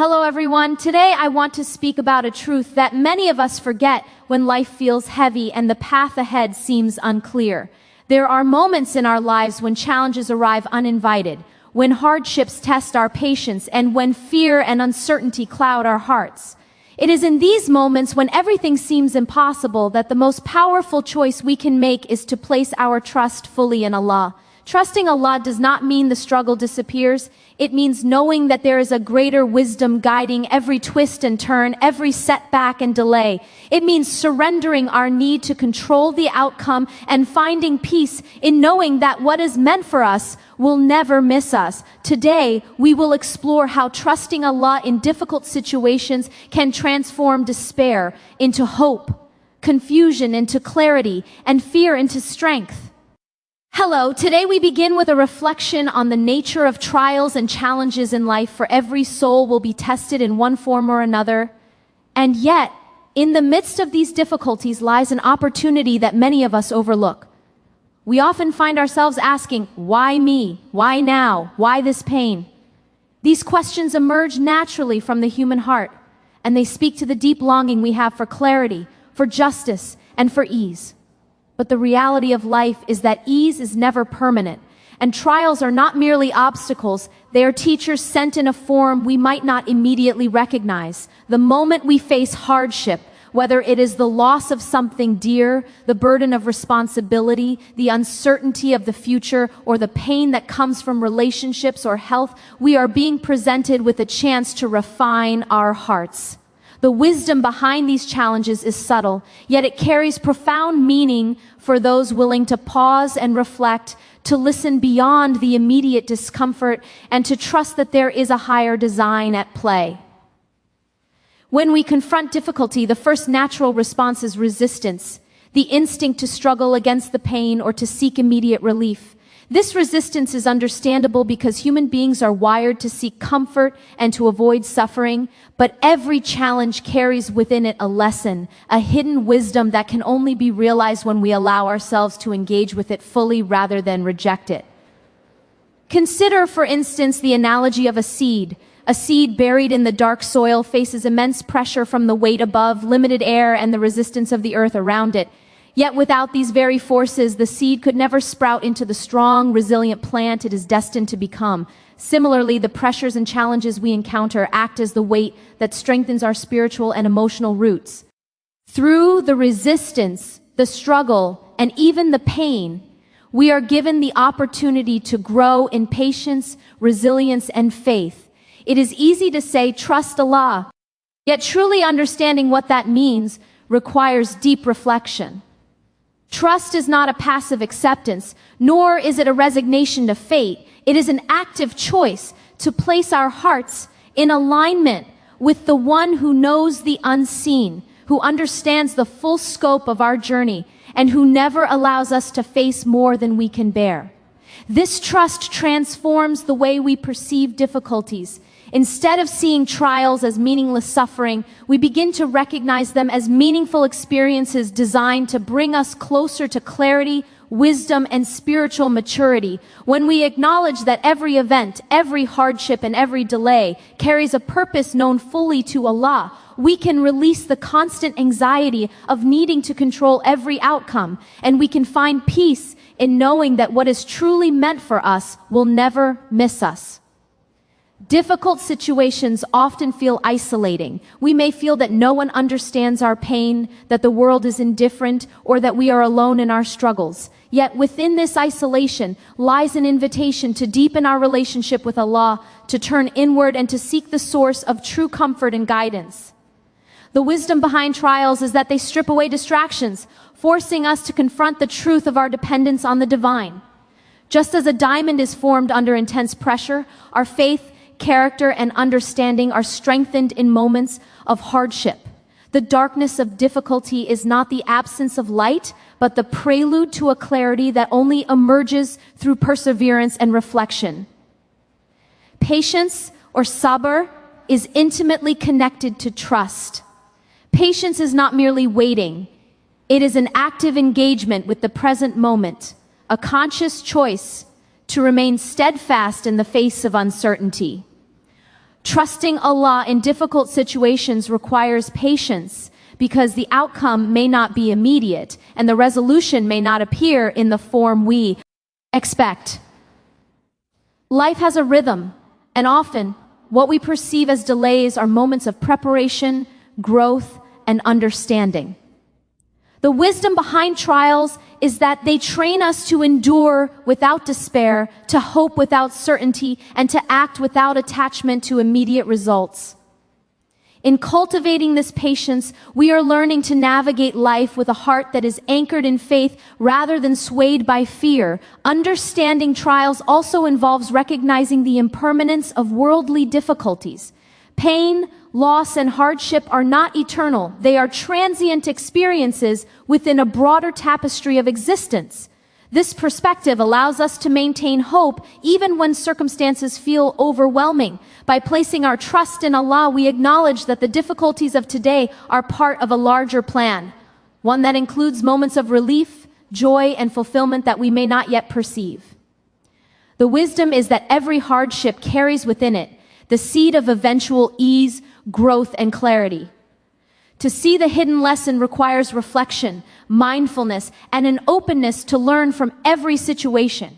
Hello everyone, today I want to speak about a truth that many of us forget when life feels heavy and the path ahead seems unclear. There are moments in our lives when challenges arrive uninvited, when hardships test our patience, and when fear and uncertainty cloud our hearts. It is in these moments when everything seems impossible that the most powerful choice we can make is to place our trust fully in Allah. Trusting Allah does not mean the struggle disappears. It means knowing that there is a greater wisdom guiding every twist and turn, every setback and delay. It means surrendering our need to control the outcome and finding peace in knowing that what is meant for us will never miss us. Today, we will explore how trusting Allah in difficult situations can transform despair into hope, confusion into clarity, and fear into strength. Hello, today we begin with a reflection on the nature of trials and challenges in life, for every soul will be tested in one form or another. And yet, in the midst of these difficulties lies an opportunity that many of us overlook. We often find ourselves asking, why me? Why now? Why this pain? These questions emerge naturally from the human heart, and they speak to the deep longing we have for clarity, for justice, and for ease. But the reality of life is that ease is never permanent, and trials are not merely obstacles, they are teachers sent in a form we might not immediately recognize. The moment we face hardship, whether it is the loss of something dear, the burden of responsibility, the uncertainty of the future, or the pain that comes from relationships or health, we are being presented with a chance to refine our hearts. The wisdom behind these challenges is subtle, yet it carries profound meaning for those willing to pause and reflect, to listen beyond the immediate discomfort, and to trust that there is a higher design at play. When we confront difficulty, the first natural response is resistance, the instinct to struggle against the pain or to seek immediate relief. This resistance is understandable because human beings are wired to seek comfort and to avoid suffering, but every challenge carries within it a lesson, a hidden wisdom that can only be realized when we allow ourselves to engage with it fully rather than reject it. Consider, for instance, the analogy of a seed. A seed buried in the dark soil faces immense pressure from the weight above, limited air, and the resistance of the earth around it. Yet without these very forces, the seed could never sprout into the strong, resilient plant it is destined to become. Similarly, the pressures and challenges we encounter act as the weight that strengthens our spiritual and emotional roots. Through the resistance, the struggle, and even the pain, we are given the opportunity to grow in patience, resilience, and faith. It is easy to say, trust Allah, yet truly understanding what that means requires deep reflection. Trust is not a passive acceptance, nor is it a resignation to fate. It is an active choice to place our hearts in alignment with the one who knows the unseen, who understands the full scope of our journey, and who never allows us to face more than we can bear. This trust transforms the way we perceive difficulties. Instead of seeing trials as meaningless suffering, we begin to recognize them as meaningful experiences designed to bring us closer to clarity, wisdom, and spiritual maturity. When we acknowledge that every event, every hardship, and every delay carries a purpose known fully to Allah, we can release the constant anxiety of needing to control every outcome, and we can find peace in knowing that what is truly meant for us will never miss us. Difficult situations often feel isolating. We may feel that no one understands our pain, that the world is indifferent, or that we are alone in our struggles. Yet within this isolation lies an invitation to deepen our relationship with Allah, to turn inward and to seek the source of true comfort and guidance. The wisdom behind trials is that they strip away distractions, forcing us to confront the truth of our dependence on the divine. Just as a diamond is formed under intense pressure, our faith, character, and understanding are strengthened in moments of hardship. The darkness of difficulty is not the absence of light, but the prelude to a clarity that only emerges through perseverance and reflection. Patience, or sabr, is intimately connected to trust. Patience is not merely waiting. It is an active engagement with the present moment, a conscious choice to remain steadfast in the face of uncertainty. Trusting Allah in difficult situations requires patience because the outcome may not be immediate and the resolution may not appear in the form we expect. Life has a rhythm, and often what we perceive as delays are moments of preparation, growth, and understanding. The wisdom behind trials is that they train us to endure without despair, to hope without certainty, and to act without attachment to immediate results. In cultivating this patience, we are learning to navigate life with a heart that is anchored in faith rather than swayed by fear. Understanding trials also involves recognizing the impermanence of worldly difficulties. Pain, loss, and hardship are not eternal. They are transient experiences within a broader tapestry of existence. This perspective allows us to maintain hope even when circumstances feel overwhelming. By placing our trust in Allah, we acknowledge that the difficulties of today are part of a larger plan, one that includes moments of relief, joy, and fulfillment that we may not yet perceive. The wisdom is that every hardship carries within it the seed of eventual ease, growth, and clarity. To see the hidden lesson requires reflection, mindfulness, and an openness to learn from every situation.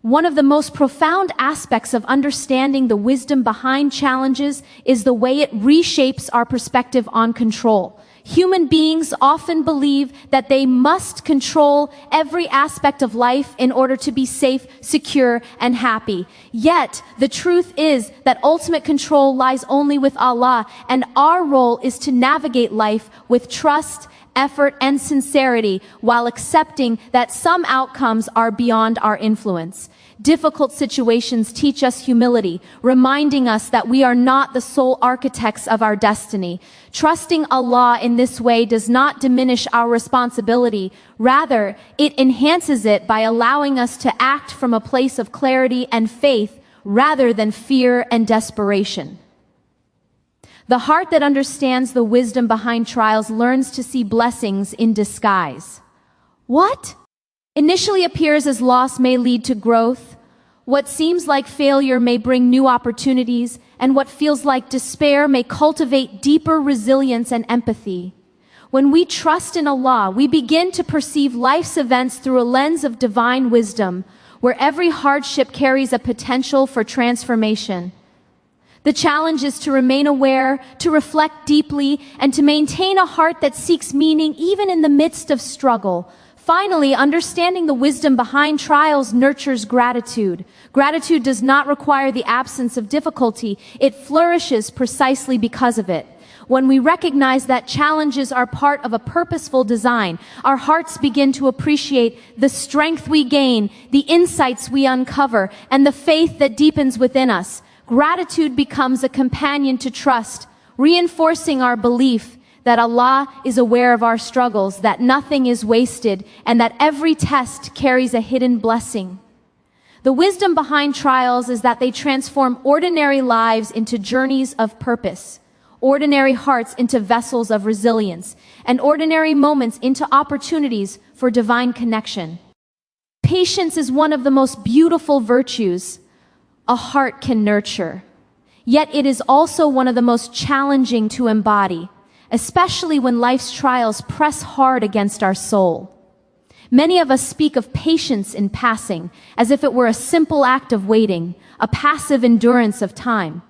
One of the most profound aspects of understanding the wisdom behind challenges is the way it reshapes our perspective on control. Human beings often believe that they must control every aspect of life in order to be safe, secure, and happy. Yet, the truth is that ultimate control lies only with Allah, and our role is to navigate life with trust, effort, and sincerity, while accepting that some outcomes are beyond our influence. Difficult situations teach us humility, reminding us that we are not the sole architects of our destiny. Trusting Allah in this way does not diminish our responsibility. Rather, it enhances it by allowing us to act from a place of clarity and faith rather than fear and desperation. The heart that understands the wisdom behind trials learns to see blessings in disguise. What initially appears as loss may lead to growth. What seems like failure may bring new opportunities, and what feels like despair may cultivate deeper resilience and empathy. When we trust in Allah, we begin to perceive life's events through a lens of divine wisdom, where every hardship carries a potential for transformation. The challenge is to remain aware, to reflect deeply, and to maintain a heart that seeks meaning even in the midst of struggle. Finally, understanding the wisdom behind trials nurtures gratitude. Gratitude does not require the absence of difficulty. It flourishes precisely because of it. When we recognize that challenges are part of a purposeful design, our hearts begin to appreciate the strength we gain, the insights we uncover, and the faith that deepens within us. Gratitude becomes a companion to trust, reinforcing our belief that Allah is aware of our struggles, that nothing is wasted, and that every test carries a hidden blessing. The wisdom behind trials is that they transform ordinary lives into journeys of purpose, ordinary hearts into vessels of resilience, and ordinary moments into opportunities for divine connection. Patience is one of the most beautiful virtues a heart can nurture. Yet it is also one of the most challenging to embody, especially when life's trials press hard against our soul. Many of us speak of patience in passing, as if it were a simple act of waiting, a passive endurance of time.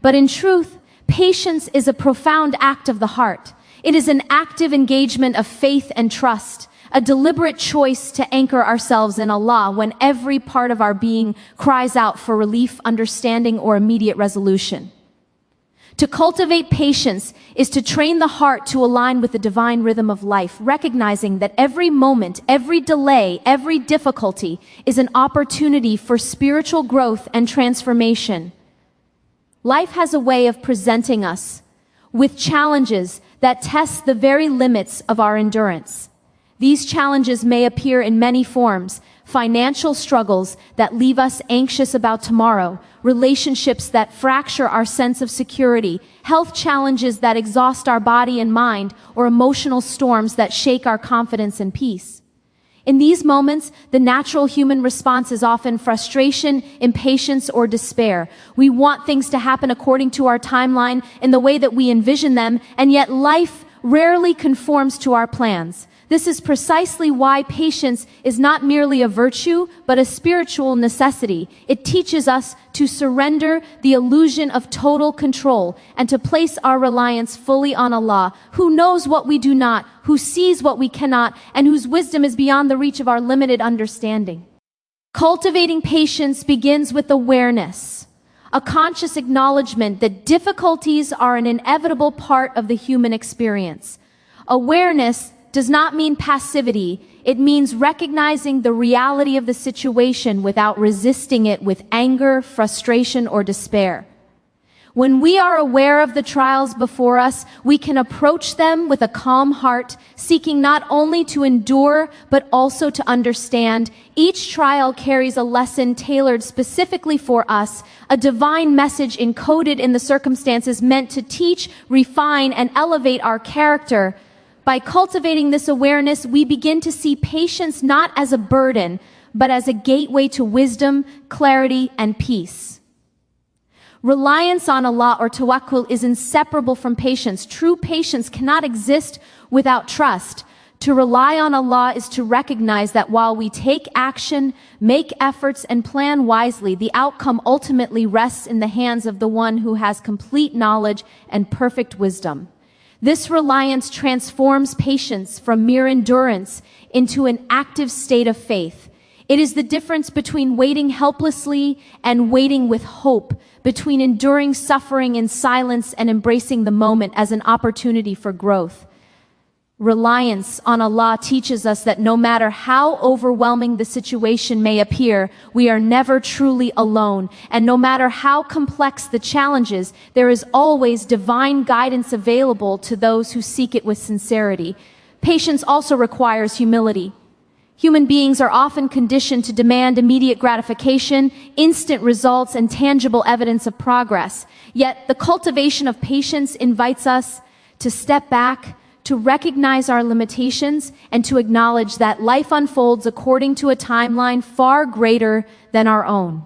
But in truth, patience is a profound act of the heart. It is an active engagement of faith and trust, a deliberate choice to anchor ourselves in Allah when every part of our being cries out for relief, understanding, or immediate resolution. To cultivate patience is to train the heart to align with the divine rhythm of life, recognizing that every moment, every delay, every difficulty is an opportunity for spiritual growth and transformation. Life has a way of presenting us with challenges that test the very limits of our endurance. These challenges may appear in many forms: financial struggles that leave us anxious about tomorrow, relationships that fracture our sense of security, health challenges that exhaust our body and mind, or emotional storms that shake our confidence and peace. In these moments, the natural human response is often frustration, impatience, or despair. We want things to happen according to our timeline in the way that we envision them, and yet life rarely conforms to our plans. This is precisely why patience is not merely a virtue, but a spiritual necessity. It teaches us to surrender the illusion of total control and to place our reliance fully on Allah, who knows what we do not, who sees what we cannot, and whose wisdom is beyond the reach of our limited understanding. Cultivating patience begins with awareness, a conscious acknowledgement that difficulties are an inevitable part of the human experience. Awareness does not mean passivity. It means recognizing the reality of the situation without resisting it with anger, frustration, or despair. When we are aware of the trials before us, we can approach them with a calm heart, seeking not only to endure, but also to understand. Each trial carries a lesson tailored specifically for us, a divine message encoded in the circumstances meant to teach, refine, and elevate our character. By cultivating this awareness, we begin to see patience not as a burden, but as a gateway to wisdom, clarity, and peace. Reliance on Allah or Tawakkul is inseparable from patience. True patience cannot exist without trust. To rely on Allah is to recognize that while we take action, make efforts, and plan wisely, the outcome ultimately rests in the hands of the one who has complete knowledge and perfect wisdom. This reliance transforms patience from mere endurance into an active state of faith. It is the difference between waiting helplessly and waiting with hope, between enduring suffering in silence and embracing the moment as an opportunity for growth. Reliance on Allah teaches us that no matter how overwhelming the situation may appear, we are never truly alone. And no matter how complex the challenges, there is always divine guidance available to those who seek it with sincerity. Patience also requires humility. Human beings are often conditioned to demand immediate gratification, instant results, and tangible evidence of progress. Yet the cultivation of patience invites us to step back, to recognize our limitations, and to acknowledge that life unfolds according to a timeline far greater than our own.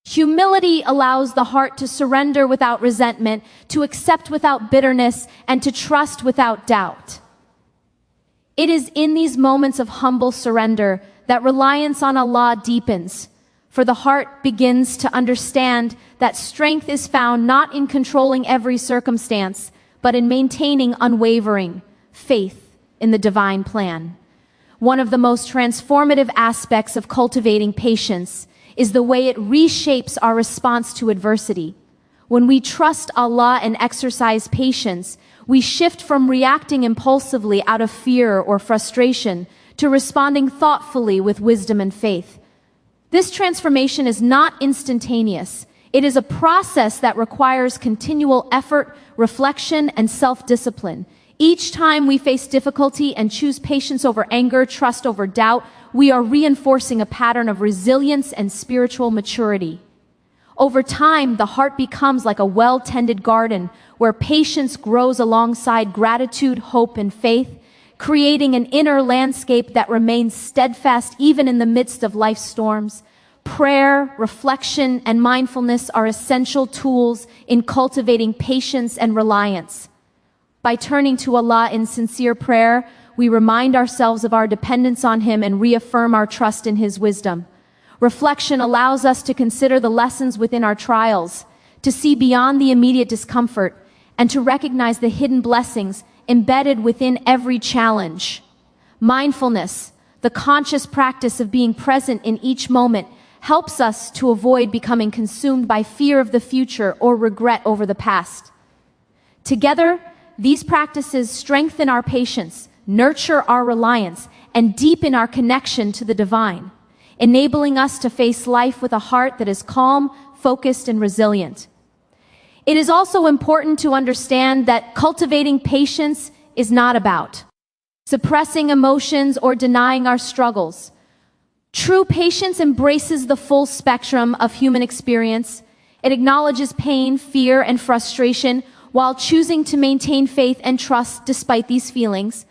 Humility allows the heart to surrender without resentment, to accept without bitterness, and to trust without doubt. It is in these moments of humble surrender that reliance on Allah deepens, for the heart begins to understand that strength is found not in controlling every circumstance, but in maintaining unwavering faith in the divine plan. One of the most transformative aspects of cultivating patience is the way it reshapes our response to adversity. When we trust Allah and exercise patience, we shift from reacting impulsively out of fear or frustration to responding thoughtfully with wisdom and faith. This transformation is not instantaneous. It is a process that requires continual effort, reflection, and self-discipline. Each time we face difficulty and choose patience over anger, trust over doubt, we are reinforcing a pattern of resilience and spiritual maturity. Over time, the heart becomes like a well-tended garden where patience grows alongside gratitude, hope, and faith, creating an inner landscape that remains steadfast even in the midst of life's storms. Prayer, reflection, and mindfulness are essential tools in cultivating patience and reliance. By turning to Allah in sincere prayer, we remind ourselves of our dependence on Him and reaffirm our trust in His wisdom. Reflection allows us to consider the lessons within our trials, to see beyond the immediate discomfort, and to recognize the hidden blessings embedded within every challenge. Mindfulness, the conscious practice of being present in each moment, helps us to avoid becoming consumed by fear of the future or regret over the past. Together, these practices strengthen our patience, nurture our reliance, and deepen our connection to the divine, enabling us to face life with a heart that is calm, focused, and resilient. It is also important to understand that cultivating patience is not about suppressing emotions or denying our struggles. True patience embraces the full spectrum of human experience. It acknowledges pain, fear, and frustration while choosing to maintain faith and trust despite these feelings.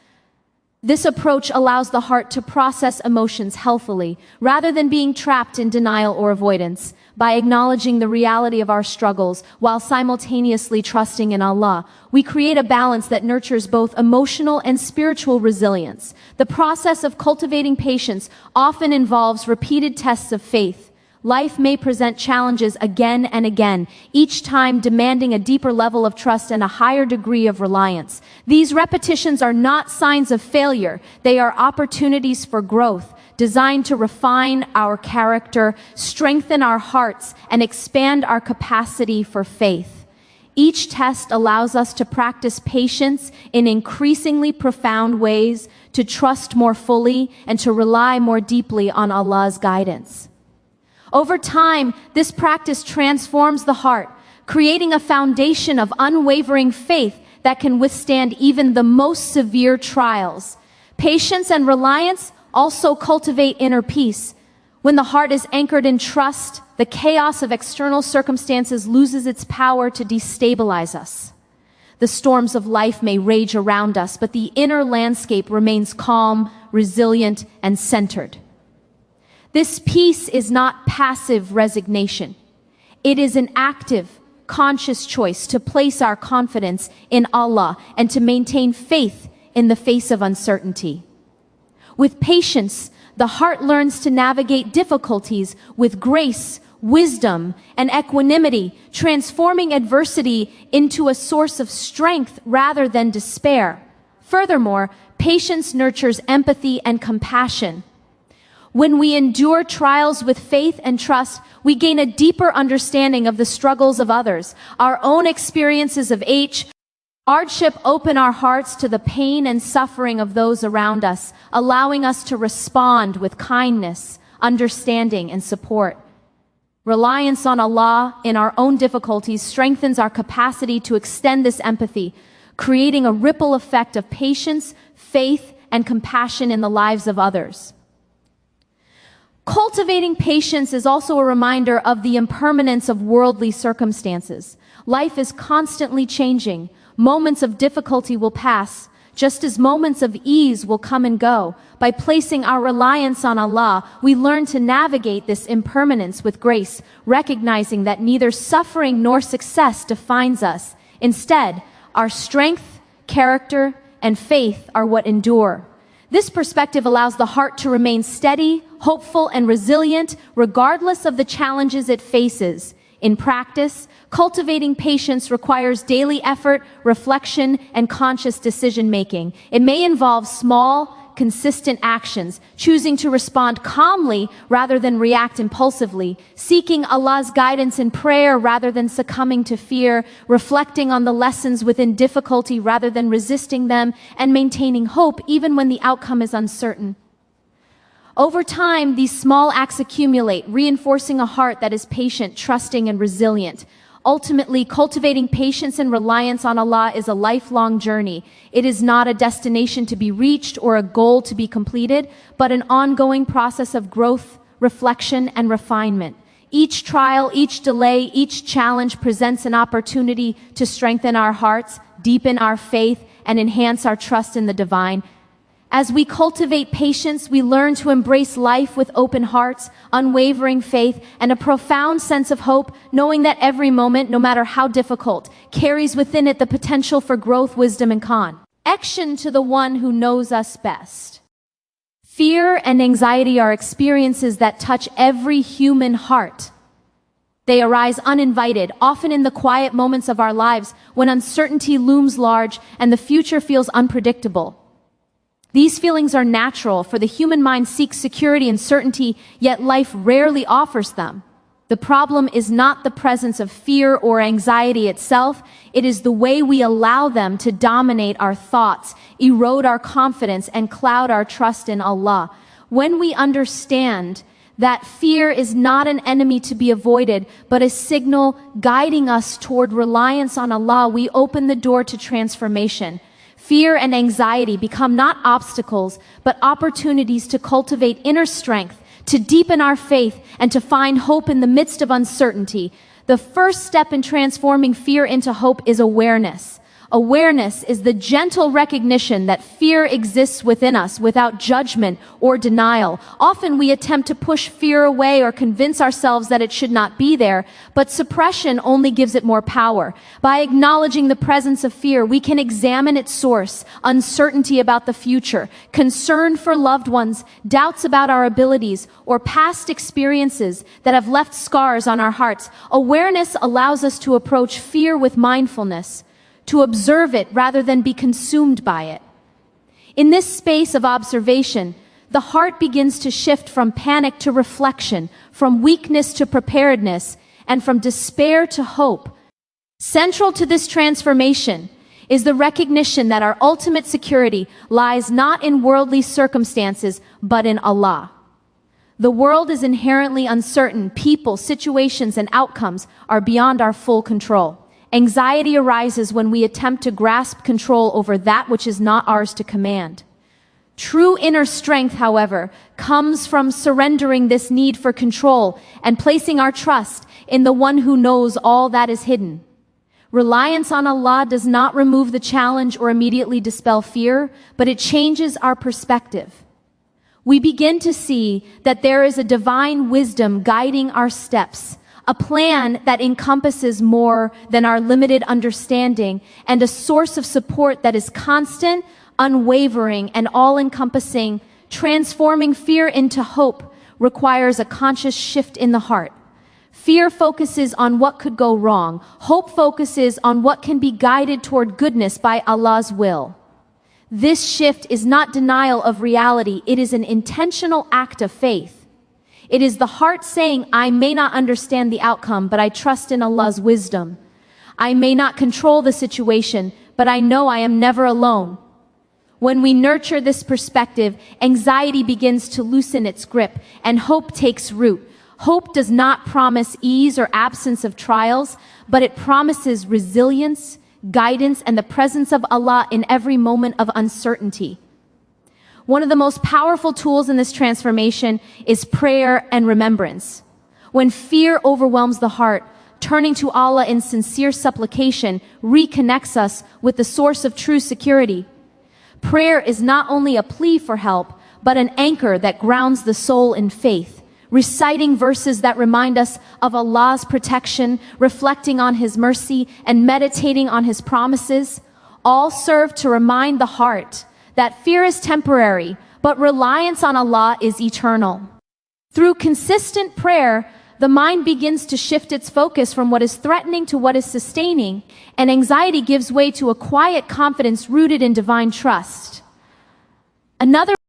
This approach allows the heart to process emotions healthily, rather than being trapped in denial or avoidance. By acknowledging the reality of our struggles, while simultaneously trusting in Allah, we create a balance that nurtures both emotional and spiritual resilience. The process of cultivating patience often involves repeated tests of faith. Life may present challenges again and again, each time demanding a deeper level of trust and a higher degree of reliance. These repetitions are not signs of failure. They are opportunities for growth, designed to refine our character, strengthen our hearts, and expand our capacity for faith. Each test allows us to practice patience in increasingly profound ways, to trust more fully, and to rely more deeply on Allah's guidance. Over time, this practice transforms the heart, creating a foundation of unwavering faith that can withstand even the most severe trials. Patience and reliance also cultivate inner peace. When the heart is anchored in trust, the chaos of external circumstances loses its power to destabilize us. The storms of life may rage around us, but the inner landscape remains calm, resilient, and centered. This peace is not passive resignation. It is an active, conscious choice to place our confidence in Allah and to maintain faith in the face of uncertainty. With patience, the heart learns to navigate difficulties with grace, wisdom, and equanimity, transforming adversity into a source of strength rather than despair. Furthermore, patience nurtures empathy and compassion. When we endure trials with faith and trust, we gain a deeper understanding of the struggles of others. Our own experiences of hardship open our hearts to the pain and suffering of those around us, allowing us to respond with kindness, understanding, and support. Reliance on Allah in our own difficulties strengthens our capacity to extend this empathy, creating a ripple effect of patience, faith, and compassion in the lives of others. Cultivating patience is also a reminder of the impermanence of worldly circumstances. Life is constantly changing. Moments of difficulty will pass, just as moments of ease will come and go. By placing our reliance on Allah, we learn to navigate this impermanence with grace, recognizing that neither suffering nor success defines us. Instead, our strength, character, and faith are what endure. This perspective allows the heart to remain steady, hopeful, and resilient, regardless of the challenges it faces. In practice, cultivating patience requires daily effort, reflection, and conscious decision-making. It may involve small, consistent actions, choosing to respond calmly rather than react impulsively, seeking Allah's guidance in prayer rather than succumbing to fear, reflecting on the lessons within difficulty rather than resisting them, and maintaining hope even when the outcome is uncertain. Over time, these small acts accumulate, reinforcing a heart that is patient, trusting, and resilient. Ultimately, cultivating patience and reliance on Allah is a lifelong journey. It is not a destination to be reached or a goal to be completed, but an ongoing process of growth, reflection, and refinement. Each trial, each delay, each challenge presents an opportunity to strengthen our hearts, deepen our faith, and enhance our trust in the divine. As we cultivate patience, we learn to embrace life with open hearts, unwavering faith, and a profound sense of hope, knowing that every moment, no matter how difficult, carries within it the potential for growth, wisdom, and connection to the one who knows us best. Fear and anxiety are experiences that touch every human heart. They arise uninvited, often in the quiet moments of our lives when uncertainty looms large and the future feels unpredictable. These feelings are natural, for the human mind seeks security and certainty, yet life rarely offers them. The problem is not the presence of fear or anxiety itself, it is the way we allow them to dominate our thoughts, erode our confidence, and cloud our trust in Allah. When we understand that fear is not an enemy to be avoided, but a signal guiding us toward reliance on Allah, we open the door to transformation. Fear and anxiety become not obstacles, but opportunities to cultivate inner strength, to deepen our faith, and to find hope in the midst of uncertainty. The first step in transforming fear into hope is awareness. Awareness is the gentle recognition that fear exists within us without judgment or denial. Often we attempt to push fear away or convince ourselves that it should not be there, but suppression only gives it more power. By acknowledging the presence of fear, we can examine its source: uncertainty about the future, concern for loved ones, doubts about our abilities, or past experiences that have left scars on our hearts. Awareness allows us to approach fear with mindfulness, to observe it rather than be consumed by it. In this space of observation, the heart begins to shift from panic to reflection, from weakness to preparedness, and from despair to hope. Central to this transformation is the recognition that our ultimate security lies not in worldly circumstances, but in Allah. The world is inherently uncertain. People, situations, and outcomes are beyond our full control. Anxiety arises when we attempt to grasp control over that which is not ours to command. True inner strength, however, comes from surrendering this need for control and placing our trust in the one who knows all that is hidden. Reliance on Allah does not remove the challenge or immediately dispel fear, but it changes our perspective. We begin to see that there is a divine wisdom guiding our steps, a plan that encompasses more than our limited understanding, and a source of support that is constant, unwavering, and all-encompassing. Transforming fear into hope requires a conscious shift in the heart. Fear focuses on what could go wrong. Hope focuses on what can be guided toward goodness by Allah's will. This shift is not denial of reality, it is an intentional act of faith. It is the heart saying, I may not understand the outcome, but I trust in Allah's wisdom. I may not control the situation, but I know I am never alone. When we nurture this perspective, anxiety begins to loosen its grip, and hope takes root. Hope does not promise ease or absence of trials, but it promises resilience, guidance, and the presence of Allah in every moment of uncertainty. One of the most powerful tools in this transformation is prayer and remembrance. When fear overwhelms the heart, turning to Allah in sincere supplication reconnects us with the source of true security. Prayer is not only a plea for help, but an anchor that grounds the soul in faith. Reciting verses that remind us of Allah's protection, reflecting on His mercy, and meditating on His promises, all serve to remind the heart that fear is temporary, but reliance on Allah is eternal. Through consistent prayer, the mind begins to shift its focus from what is threatening to what is sustaining, and anxiety gives way to a quiet confidence rooted in divine trust. Another